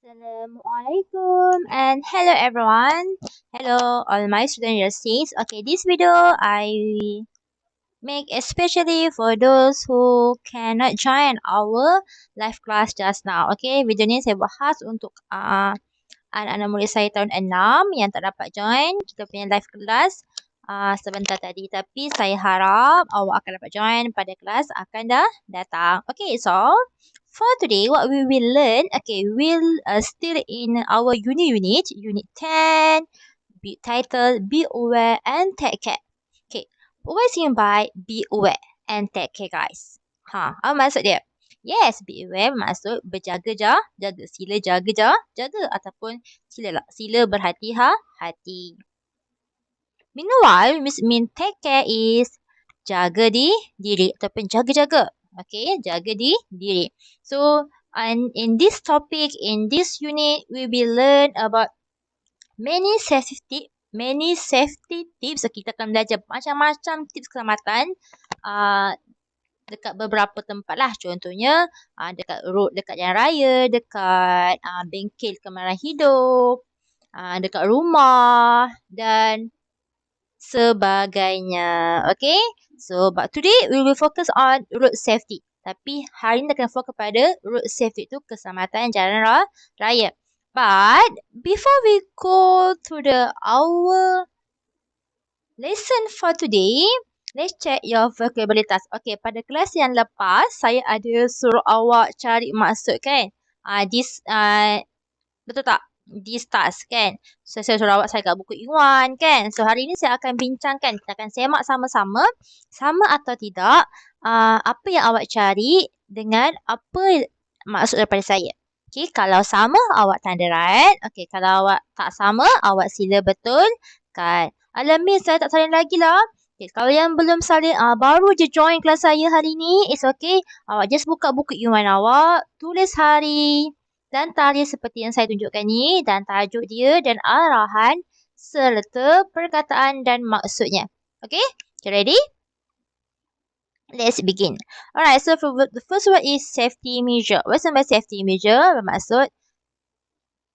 Assalamualaikum and hello everyone. Hello all my student universities. Okay, this video I make especially for those who cannot join our live class just now. Okay, video ni saya bahas untuk anak-anak murid saya tahun 6 yang tak dapat join kita punya live class sebentar tadi. Tapi saya harap awak akan dapat join pada kelas akan datang. Okay, so for today, what we will learn, okay, we'll still in our unit 10, title, Be Aware and Take Care. Okay, what is mean by be aware and take care, guys? Apa maksud dia? Yes, be aware maksud berjaga jaga, sila jaga ataupun sila berhati-hati. Meanwhile, mean take care is jaga diri ataupun jaga-jaga. Okay, jaga diri. So, and in this topic, in this unit, we will learn about many safety tips. So, kita akan belajar macam-macam tips keselamatan dekat beberapa tempat lah. Contohnya, dekat road, dekat jalan raya, dekat bengkel kemaran hidup, dekat rumah dan sebagainya. Okay. So, but today we will focus on road safety. Tapi hari ini akan fokus kepada road safety itu keselamatan jalan raya. But before we go to our lesson for today, let's check your vocabulary task. Okay, pada kelas yang lepas saya ada suruh awak cari maksud kan. Betul tak? This task kan. So, saya suruh awak saya kat buku Iwan kan. So, hari ini saya akan bincangkan. Kita akan semak sama-sama. Sama atau tidak. Apa yang awak cari dengan apa maksud daripada saya. Okay, kalau sama, awak tanda right. Okay, kalau awak tak sama, awak sila betulkan. Alamin, saya tak salin lagi lah. Okay, kalau yang belum salin, baru je join kelas saya hari ni, it's okay. Awak just buka buku Iwan awak, tulis hari dan tarikh seperti yang saya tunjukkan ni dan tajuk dia dan arahan serta perkataan dan maksudnya. Okay, ready? Let's begin. Alright, so the first word is safety measure. What's the safety measure? Bermaksud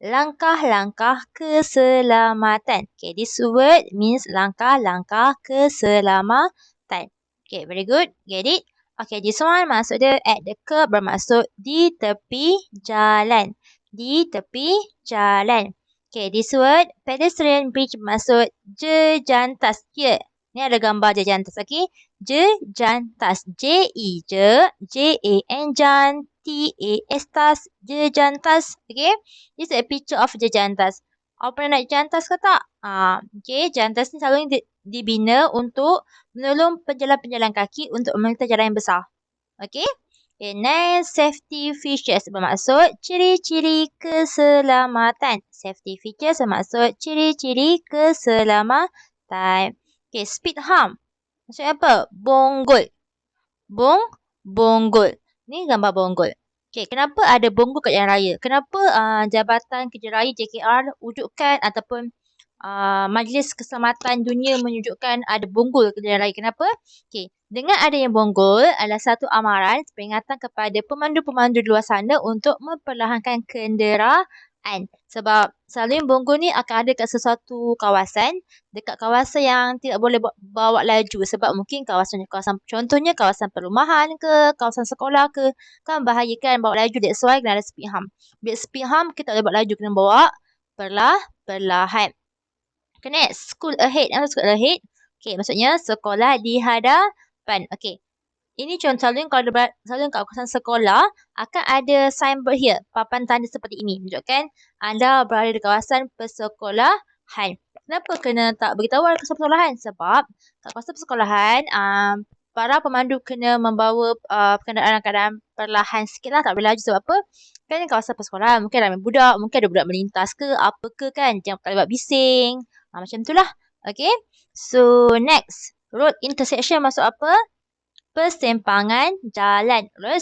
langkah-langkah keselamatan. Okay, this word means langkah-langkah keselamatan. Okay, very good. Get it? Okay, this one maksud dia at the curb bermaksud di tepi jalan. Di tepi jalan. Okay, this word pedestrian bridge bermaksud jejantas. Here, ni ada gambar jejantas. Okay, jejantas. J-A-N jan. T-A-S tas. Jejantas. Okay, this is a picture of jejantas. Awak pernah naik jantas ke tak? Okay, jantas ni selalu dibina untuk menolong penjalan-penjalan kaki untuk melintas jalan yang besar. Okay. Okay, next, safety features bermaksud ciri-ciri keselamatan. Safety features bermaksud ciri-ciri keselamatan. Okay, speed hump. Maksudnya apa? Bonggol. Bonggol. Ni gambar bonggol. Okay, kenapa ada bonggol kat jalan raya? Kenapa Jabatan Kerja Raya JKR wujudkan ataupun Majlis Keselamatan Dunia menunjukkan ada bonggol kat jalan raya? Kenapa? Okay, dengan adanya bonggol adalah satu amaran peringatan kepada pemandu-pemandu di luar sana untuk memperlahankan kenderaan. Sebab selalunya bonggol ni akan ada kat sesuatu kawasan, dekat kawasan yang tidak boleh bawa laju sebab mungkin kawasan contohnya kawasan perumahan ke, kawasan sekolah ke, kan bahaya kan bawa laju, that's why kena ada speed hump. Bila speed hump kita tak boleh bawa laju, kena bawa perlahan. Okay, next, school ahead. Apa school ahead? Okay, maksudnya sekolah di hadapan. Okay. Ini contoh selalu kat kawasan sekolah akan ada signboard here, papan tanda seperti ini menunjukkan anda berada di kawasan persekolahan. Kenapa kena tak beritahu ada kawasan persekolahan? Sebab kat kawasan persekolahan para pemandu kena membawa kenderaan perlahan sikit lah, tak boleh laju sebab apa? Kan kawasan persekolahan mungkin ramai budak, mungkin ada budak melintas ke apa ke kan, jangan tak boleh buat bising. Macam itulah. Okay. So next, road intersection maksud apa? Persimpangan jalan. Road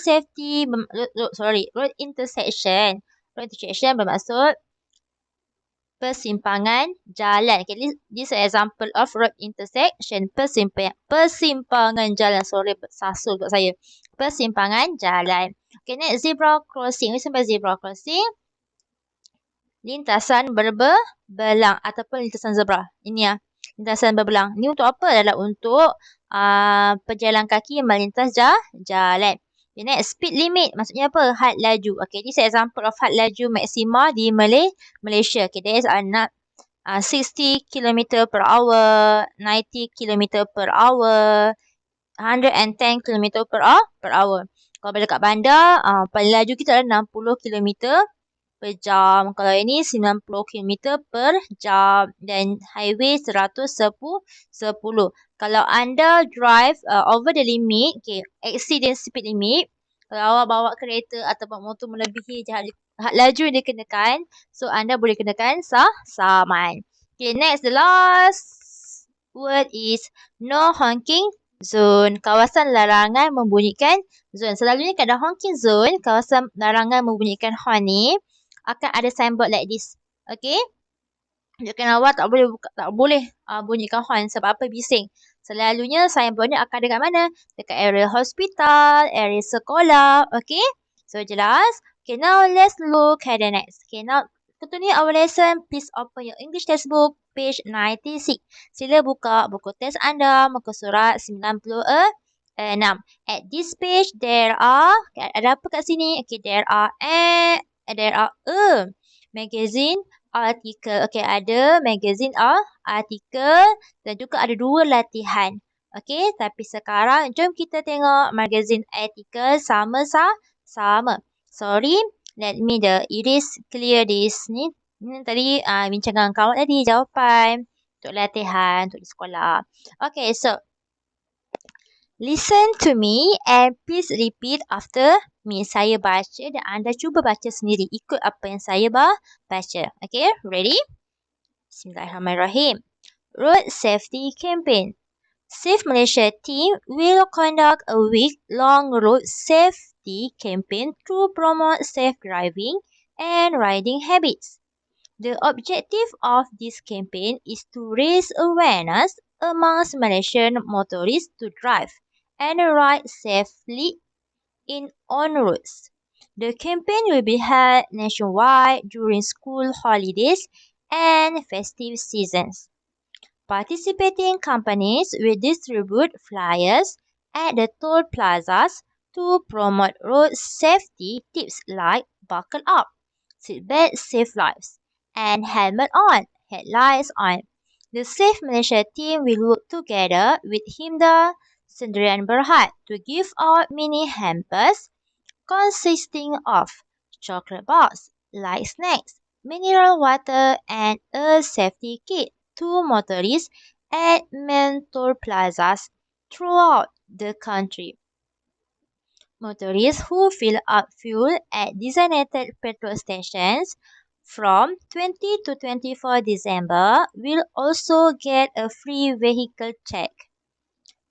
intersection. Road intersection bermaksud persimpangan jalan. Okay, this is an example of road intersection. Persimpangan jalan. Sorry, sasul buat saya. Persimpangan jalan. Okay, next, zebra crossing. What is zebra crossing? lintasan berbelang ataupun lintasan zebra. Ini ya, lintasan berbelang. Ini untuk apa? Adalah untuk pejalan kaki yang melintas jalan. The next, speed limit. Maksudnya apa? Had laju. Okay, this is example of had laju maksima di Malaysia. Okay, there is 60 km per hour, 90 km per hour, 110 km per hour. Kalau dekat bandar, paling laju kita adalah 60 km per jam. Kalau ini 90 km per jam. Dan highway 110. Kalau anda drive over the limit, okay, exceed the speed limit, kalau awak bawa kereta ataupun motor melebihi had laju yang dikenakan, so anda boleh kenakan saman. Okay, next, the last word is no honking zone. Kawasan larangan membunyikan zone. Selalunya kat honking zone, kawasan larangan membunyikan horn ni, akan ada signboard like this. Okay? Tunjukkan awak tak boleh bunyikan horn sebab apa? Bising. Selalunya signboardnya akan dekat mana? Dekat area hospital, area sekolah. Okay? So, jelas? Okay, now let's look at the next. Okay, now continue our lesson. Please open your English textbook, page 96. Sila buka buku teks anda, muka surat 96. At this page, there are, ada apa kat sini? Okay, there are a magazine article. Okay, ada magazine article dan juga ada 2 latihan. Okay, tapi sekarang jom kita tengok magazine article sama. Sorry, let me erase clear this. Ni tadi bincangan kawan tadi, jawapan untuk latihan untuk di sekolah. Okay, so listen to me and please repeat after me. Saya baca dan anda cuba baca sendiri. Ikut apa yang saya baca. Okay, ready? Bismillahirrahmanirrahim. Road Safety Campaign. Safe Malaysia team will conduct a week-long road safety campaign to promote safe driving and riding habits. The objective of this campaign is to raise awareness amongst Malaysian motorists to drive and ride safely on roads. The campaign will be held nationwide during school holidays and festive seasons. Participating companies will distribute flyers at the toll plazas to promote road safety tips like buckle up, seatbelt save lives, and helmet on, headlights on. The Safe Malaysia team will work together with Himda Sendirian Berhad to give out mini hampers consisting of chocolate bars, light snacks, mineral water, and a safety kit to motorists at main toll plazas throughout the country. Motorists who fill up fuel at designated petrol stations from 20 to 24 December will also get a free vehicle check.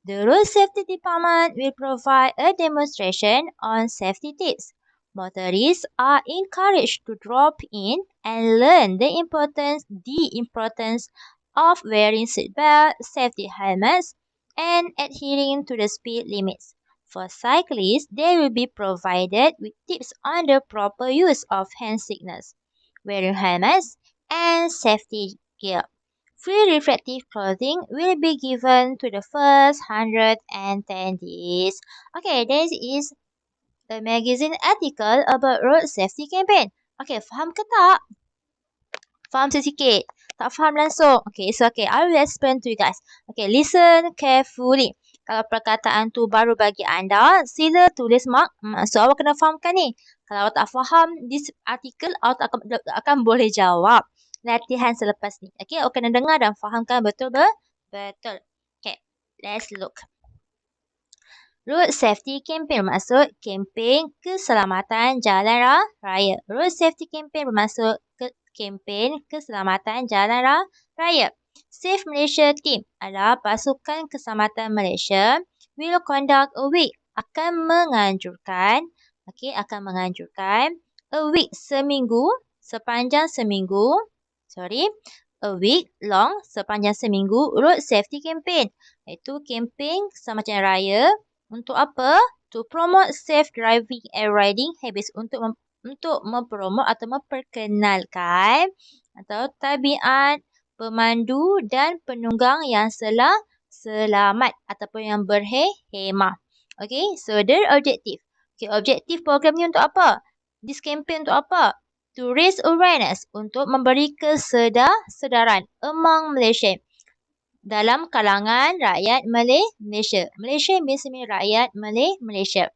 The Road Safety Department will provide a demonstration on safety tips. Motorists are encouraged to drop in and learn the importance of wearing seatbelt, safety helmets, and adhering to the speed limits. For cyclists, they will be provided with tips on the proper use of hand signals, wearing helmets, and safety gear. Free reflective clothing will be given to the first 110 days. Okay, this is a magazine article about road safety campaign. Okay, faham ke tak? Faham sedikit. Tak faham langsung. Okay, so I will explain to you guys. Okay, listen carefully. Kalau perkataan tu baru bagi anda, sila tulis mark. So, awak kena fahamkan ni. Kalau awak tak faham this article, awak akan boleh jawab latihan selepas ni. Okay, awak kena dengar dan fahamkan betul. Okay, let's look. Road Safety Campaign bermaksud kempen keselamatan jalan raya. Road Safety Campaign bermaksud kempen keselamatan jalan raya. Safe Malaysia Team adalah pasukan keselamatan Malaysia will conduct a week. Akan menganjurkan a week sepanjang seminggu. A week long sepanjang seminggu road safety campaign. Iaitu kempen keselamatan raya. Untuk apa? To promote safe driving and riding habits. Untuk untuk mempromot atau memperkenalkan atau tabiat pemandu dan penunggang yang selamat ataupun yang berhemah. Okay, so their objective. Okay, objektif program ni untuk apa? This campaign untuk apa? To raise awareness, untuk memberi kesedaran among Malaysia, dalam kalangan rakyat Malaysia. Malaysia means rakyat Malaysia.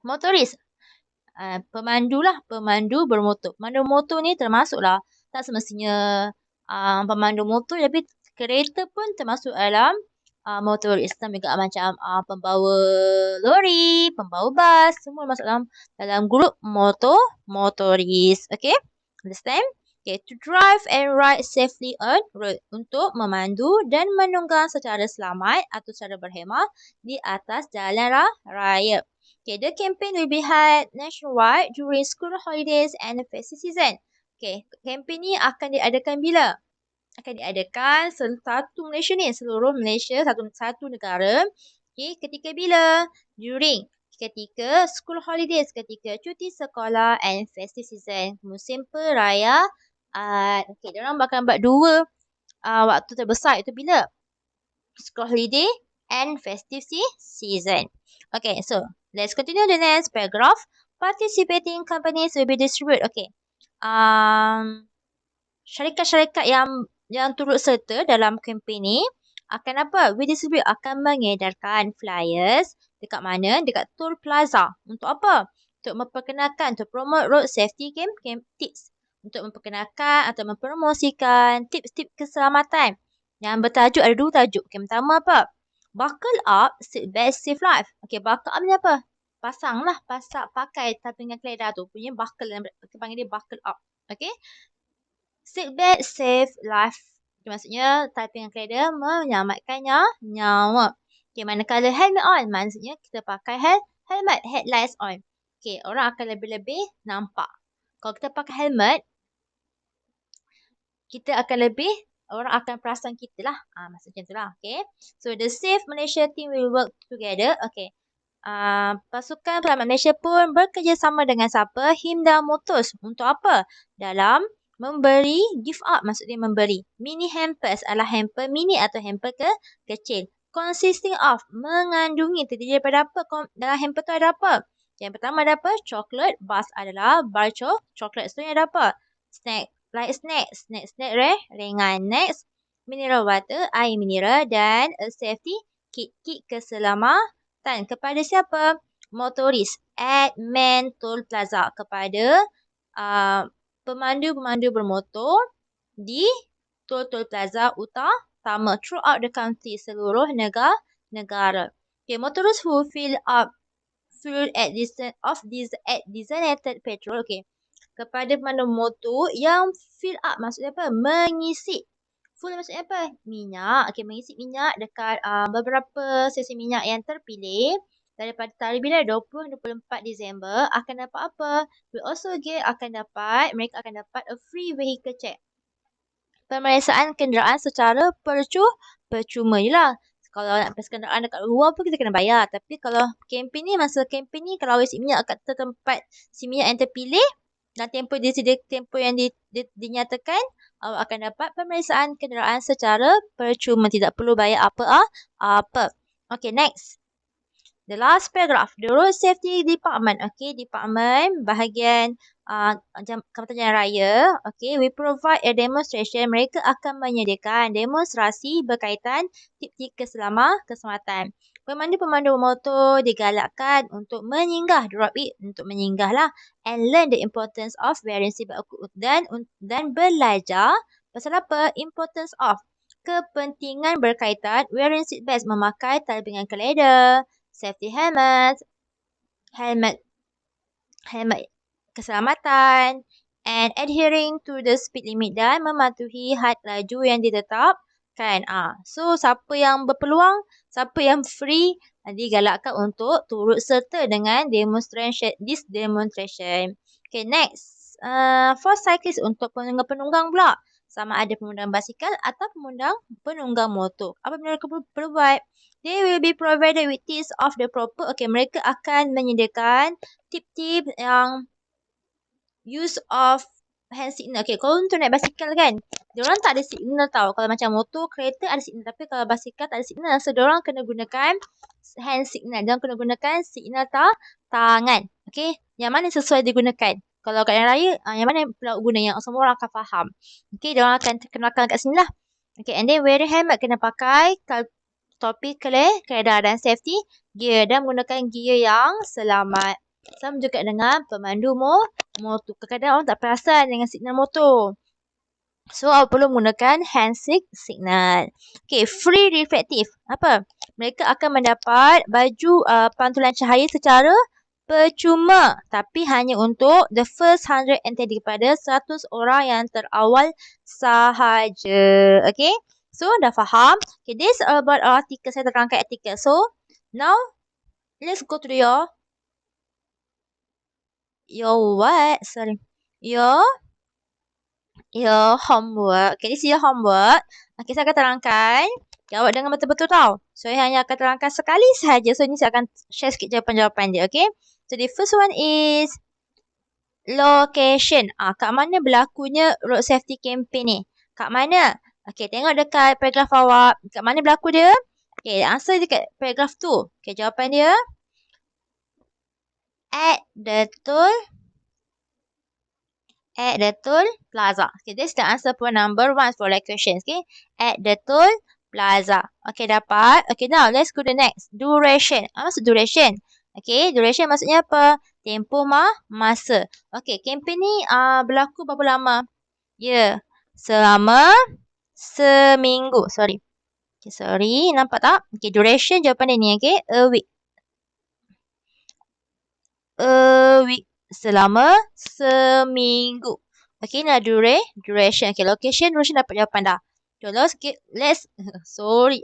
Motoris, pemandu bermotor. Pemandu motor ni termasuklah, tak semestinya pemandu motor, tapi kereta pun termasuk dalam motoris. Juga macam pembawa lori, pembawa bas, semua masuk dalam grup motoris. Okay, understand? Okay, to drive and ride safely on road, untuk memandu dan menunggang secara selamat atau secara berhemah di atas jalan raya. Okay, the campaign will be held nationwide during school holidays and festive season. Okay, campaign ni akan diadakan bila? Akan diadakan satu Malaysia ni, seluruh Malaysia, satu negara. Okay, ketika bila? Ketika school holidays, ketika cuti sekolah and festive season, musim perayaan. Okay, diorang bakal buat dua waktu terbesar, itu bila? School holiday and festive season. Okay, so let's continue the next paragraph. Participating companies will be distributed. Okay, syarikat-syarikat yang turut serta dalam kempen ni akan apa? We distribute, akan mengedarkan flyers dekat mana? Dekat toll plaza. Untuk apa? Untuk memperkenalkan, untuk promote road safety tips. Untuk memperkenalkan atau mempromosikan tips-tips keselamatan. Yang bertajuk, ada dua tajuk. Okay, pertama apa? Buckle up, seatbelt, save life. Okay, buckle up ni apa? Pakai tapingan keledar tu. Punya buckle, kita panggil dia buckle up. Okay? Seatbelt, save life. Okay, maksudnya tapingan keledar menyelamatkan nyawa. Okay, manakala helmet on, maksudnya kita pakai helmet, headlights on. Okay, orang akan lebih-lebih nampak. Kalau kita pakai helmet, kita akan lebih, orang akan perasan kita lah. Maksudnya tu lah. Okay. So, the Safe Malaysia team will work together. Okay. Pasukan Penyelamat Malaysia pun bekerjasama dengan siapa? Himda Motors. Untuk apa? Dalam memberi give up, maksudnya memberi. Mini hampers adalah hamper mini atau hamper kecil. Consisting of, mengandungi, terdiri daripada apa? Dalam hamper tu ada apa? Yang pertama ada apa? Chocolate. Bars adalah bar chocolate. So, yang ada apa? Snack. Like snack ringan. Next, mineral water, air mineral, dan a safety kit keselamatan. Kepada siapa? Motoris at main toll plaza. Kepada pemandu-pemandu bermotor di toll plaza utama throughout the country, seluruh negara. Okay, motorists who fill at designated petrol. Okay, kepada pemandu motor yang fill up, maksudnya apa? Mengisi. Full maksudnya apa? Minyak. Okay, mengisi minyak dekat beberapa stesen minyak yang terpilih daripada tarikh bila? 20-24 Disember akan dapat apa? Mereka akan dapat a free vehicle check. Pemeriksaan kenderaan secara percuma je lah. Kalau nak periksa kenderaan dekat luar pun kita kena bayar. Tapi kalau masa kempen ni, kalau awak isi minyak kat tempat isi minyak yang terpilih, dan tempoh yang dinyatakan, awak akan dapat pemeriksaan kenderaan secara percuma. Tidak perlu bayar apa. Okay, next. The last paragraph. The Road Safety Department. Okay, department bahagian Jabatan Jalan Raya. Okay, we provide a demonstration. Mereka akan menyediakan demonstrasi berkaitan tip-tip keselamatan. Pemandu-pemandu motor digalakkan untuk menyenggah, drop it, untuk menyenggah lah, and learn the importance of wearing seatbelt, dan belajar pasal apa? Importance of, kepentingan berkaitan wearing seatbelts, memakai tapingan keledar, safety helmet keselamatan, and adhering to the speed limit, dan mematuhi had laju yang ditetapkan. So, siapa yang berpeluang, siapa yang free, digalakkan untuk turut serta dengan this demonstration. Okay, next. For cyclists, untuk penunggang pula. Sama ada penunggang basikal atau penunggang motor. Apa mereka perlu buat? They will be provided with tips of the proper. Okay, mereka akan menyediakan tip-tip yang use of hand signal. Okay, kalau untuk naik basikal kan, diorang tak ada signal tau. Kalau macam motor, kereta ada signal. Tapi kalau basikal tak ada signal. So, diorang kena gunakan hand signal. Diorang kena gunakan signal tangan. Okay, yang mana sesuai digunakan. Kalau kat jalan raya, yang mana pelaut guna yang semua orang akan faham. Okay, diorang akan kenalkan kat sini lah. Okay, and then wearing helmet kena pakai topi keledar dan safety gear dan menggunakan gear yang selamat. Sama juga dengan pemandu motor. Kadang-kadang orang tak perasan dengan signal motor. So, awak perlu menggunakan hand signal. Okay, free reflective. Apa? Mereka akan mendapat baju pantulan cahaya secara percuma. Tapi hanya untuk the first 100 entry kepada 100 orang yang terawal sahaja. Okay? So, dah faham. Okay, this about artikel. Saya terangkan artikel. So, now, let's go to your what? Sorry. Your homework. Okay, this is your homework. Okay, saya akan terangkan. Jawab dengan betul-betul tau. So, saya hanya akan terangkan sekali sahaja. So, ini saya akan share sikit jawapan-jawapan dia. Okay. So, the first one is location. Kat mana berlakunya road safety campaign ni? Kat mana? Okay, tengok dekat paragraf awak. Kat mana berlaku dia? Okay, answer dekat paragraf tu. Okay, jawapan dia. At the toll plaza. Okay, this is the answer for number 1 for like questions. Okay, at the toll plaza. Okay, dapat. Okay, now let's go to the next. Duration. Maksud duration. Okay, duration maksudnya apa? Tempoh masa. Okay, campaign ni berlaku berapa lama? Ya, selama seminggu. Sorry. Okay, sorry. Nampak tak? Okay, duration jawapan dia ni. Okay, a week. Selama seminggu. Okay, nah duration. Okay, location, duration dapat jawapan dah. Okay, let's sorry.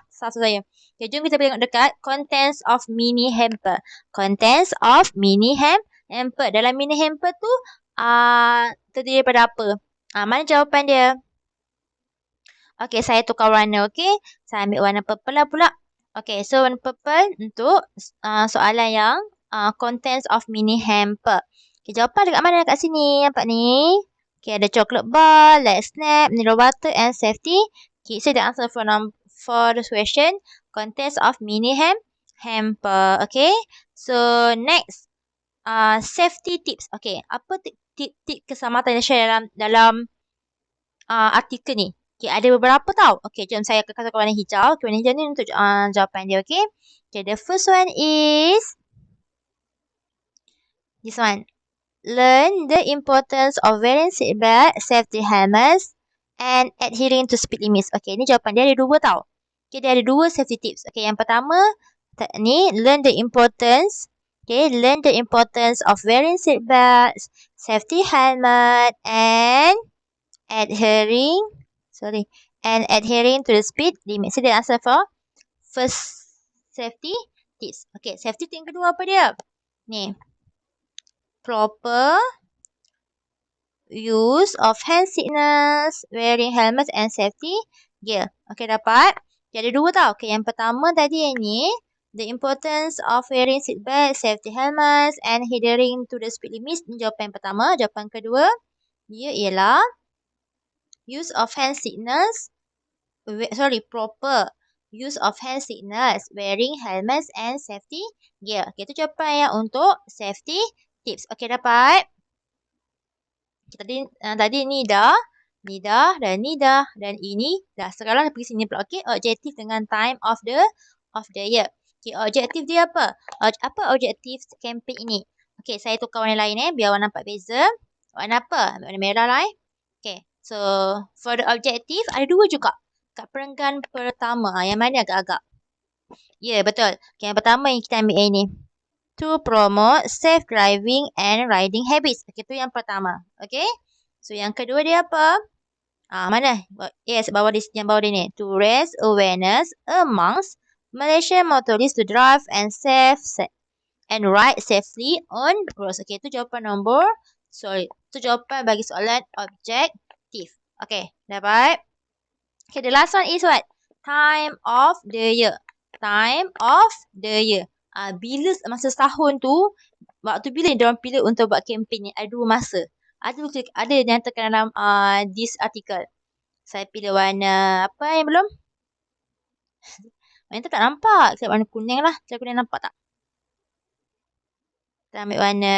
Salah saya. Okay, jom kita tengok dekat contents of mini hamper. Contents of mini hamper. Dalam mini hamper tu, terdiri daripada apa? Mana jawapan dia? Okay, saya tukar warna. Okay, saya ambil warna purple lah pula. Okay, so warna purple untuk soalan yang contents of mini hamper. Okay, jawapan dekat mana dekat sini? Nampak ni? Okay, ada chocolate bar, light snap, mineral water and safety. Okay, so the answer for the question, contents of mini hamper. Okay, so next, safety tips. Okay, apa tip keselamatan yang share dalam artikel ni? Okay, ada beberapa tau. Okay, jom saya akan kasih warna hijau. Okay, warna hijau ni untuk jawapan dia. Okay, okay, the first one is this one. Learn the importance of wearing seatbelt, safety helmets, and adhering to speed limits. Okay, ni jawapan dia ada dua tau. Okay, dia ada dua safety tips. Okay, yang pertama, ni learn the importance. Okay, learn the importance of wearing seatbelts, safety helmet, and adhering to the speed limit. So, the answer for first safety tips. Okay, safety tip yang kedua apa dia? Ni. Proper use of hand signals, wearing helmets and safety gear. Okay, dapat? Okay, ada dua tau. Okay, yang pertama tadi yang ni, the importance of wearing seatbelt, safety helmets and adhering to the speed limits. Ini jawapan yang pertama. Jawapan kedua, dia ialah use of hand signals, proper use of hand signals, wearing helmets and safety gear. Okay, itu jawapan yang untuk safety tips. Okay, dapat? Tadi ni dah, dan ini dah. Sekarang pergi sini pula. Okay, objektif dengan time of the year. Okay, objektif dia apa? Apa objektif campaign ini? Okay, saya tukar warna lain biar awak nampak beza. Warna apa? Warna merah lah Okay, so for the objective ada dua juga. Kat perenggan pertama. Yang mana agak-agak? Ya, betul. Okay, yang pertama yang kita ambil ni. To promote safe driving and riding habits. Okay, itu yang pertama. Okay. So, yang kedua dia apa? Mana? Yes, yang bawah dia ni. To raise awareness amongst Malaysian motorists to drive and ride safely on roads. Okay, itu jawapan itu jawapan bagi soalan objektif. Okay, dapat? Okay, the last one is what? Time of the year. Time of the year. Bila masa setahun tu, waktu bila diorang pilih untuk buat kempen ni? Ada 2 masa. Ada yang nyatakan dalam this article. Saya pilih warna apa yang belum? Warna tu tak nampak. Saya warna kuning lah. Saya kuning nampak tak? Kita ambil warna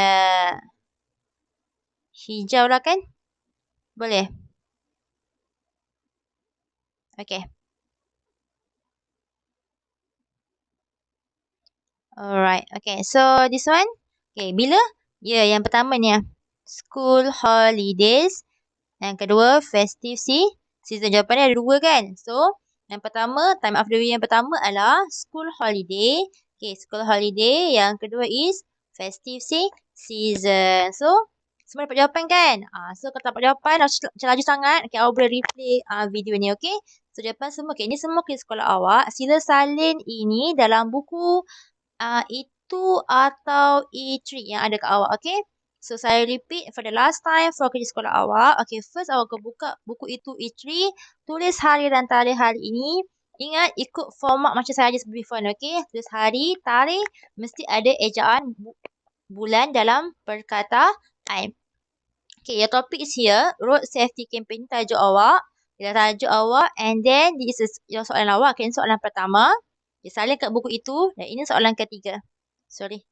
hijau lah kan? Boleh? Okay. Alright. Okay. So, this one. Okay. Bila? Ya, yang pertama ni. School holidays. Yang kedua, festive season. Jawapan ada 2 kan? So, yang pertama, time of the year yang pertama adalah school holiday. Okay, school holiday. Yang kedua is festive season. So, semua dapat jawapan kan? So, kalau tak dapat jawapan, macam laju sangat. Okay, awak boleh replay video ni, okay? So, jawapan semua. Okay, ni semua kes sekolah awak. Sila salin ini dalam buku itu atau E3 yang ada kat awak, okay? So, saya repeat for the last time for kerja sekolah awak. Okay, first awak akan buka buku itu E3. Tulis hari dan tarikh hari ini. Ingat, ikut format macam saya ajar before, okay? Tulis hari, tarikh. Mesti ada ejaan bulan dalam perkataan. Okay, your topic is here. Road safety campaign, tajuk awak. Tajuk awak. And then, this is your soalan awak. Okay, soalan pertama. Salin kat buku itu. Dan ini soalan ketiga. Sorry.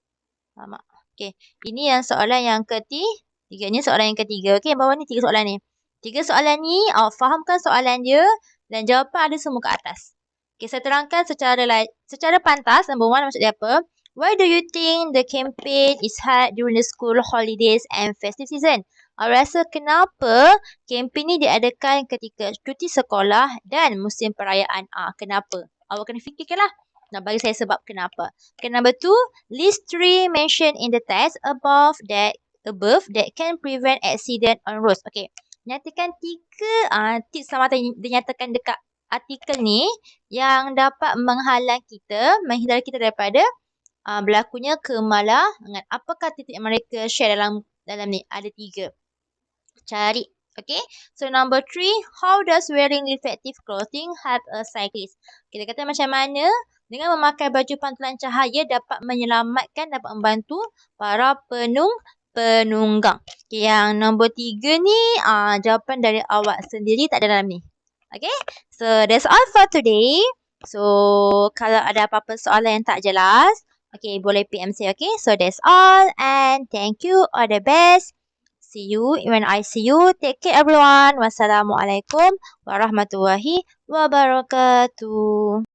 Lama. Okay. Ini yang soalan yang ketiga. Ini soalan yang ketiga. Okay. Bawah ni 3 soalan ni. 3 soalan ni. Awak fahamkan soalan dia. Dan jawapan ada semua kat atas. Okay. Saya terangkan secara pantas. Number 1 maksud dia apa? Why do you think the campaign is held during the school holidays and festive season? Awak rasa kenapa campaign ni diadakan ketika cuti sekolah dan musim perayaan? Kenapa? Awak kena fikirkanlah. Nak bagi saya sebab kenapa. Okay, number 2, list 3 mentioned in the text above that can prevent accident on roads. Okay, nyatakan 3 tips selamatan yang dinyatakan dekat artikel ni yang dapat menghalang kita, menghindari kita daripada berlakunya kemalangan. Apakah titik yang mereka share dalam ni? Ada 3. Cari. Okay, so number 3, how does wearing reflective clothing help a cyclist? Kita kata macam mana dengan memakai baju pantulan cahaya dapat menyelamatkan, dapat membantu para penunggang. Okay, yang nombor 3 ni jawapan dari awak sendiri, tak ada dalam ni. Okay, so that's all for today. So kalau ada apa-apa soalan yang tak jelas, okay, boleh PM saya. Okay, so that's all and thank you, all the best. See you when I see you. Take care everyone. Wassalamualaikum warahmatullahi wabarakatuh.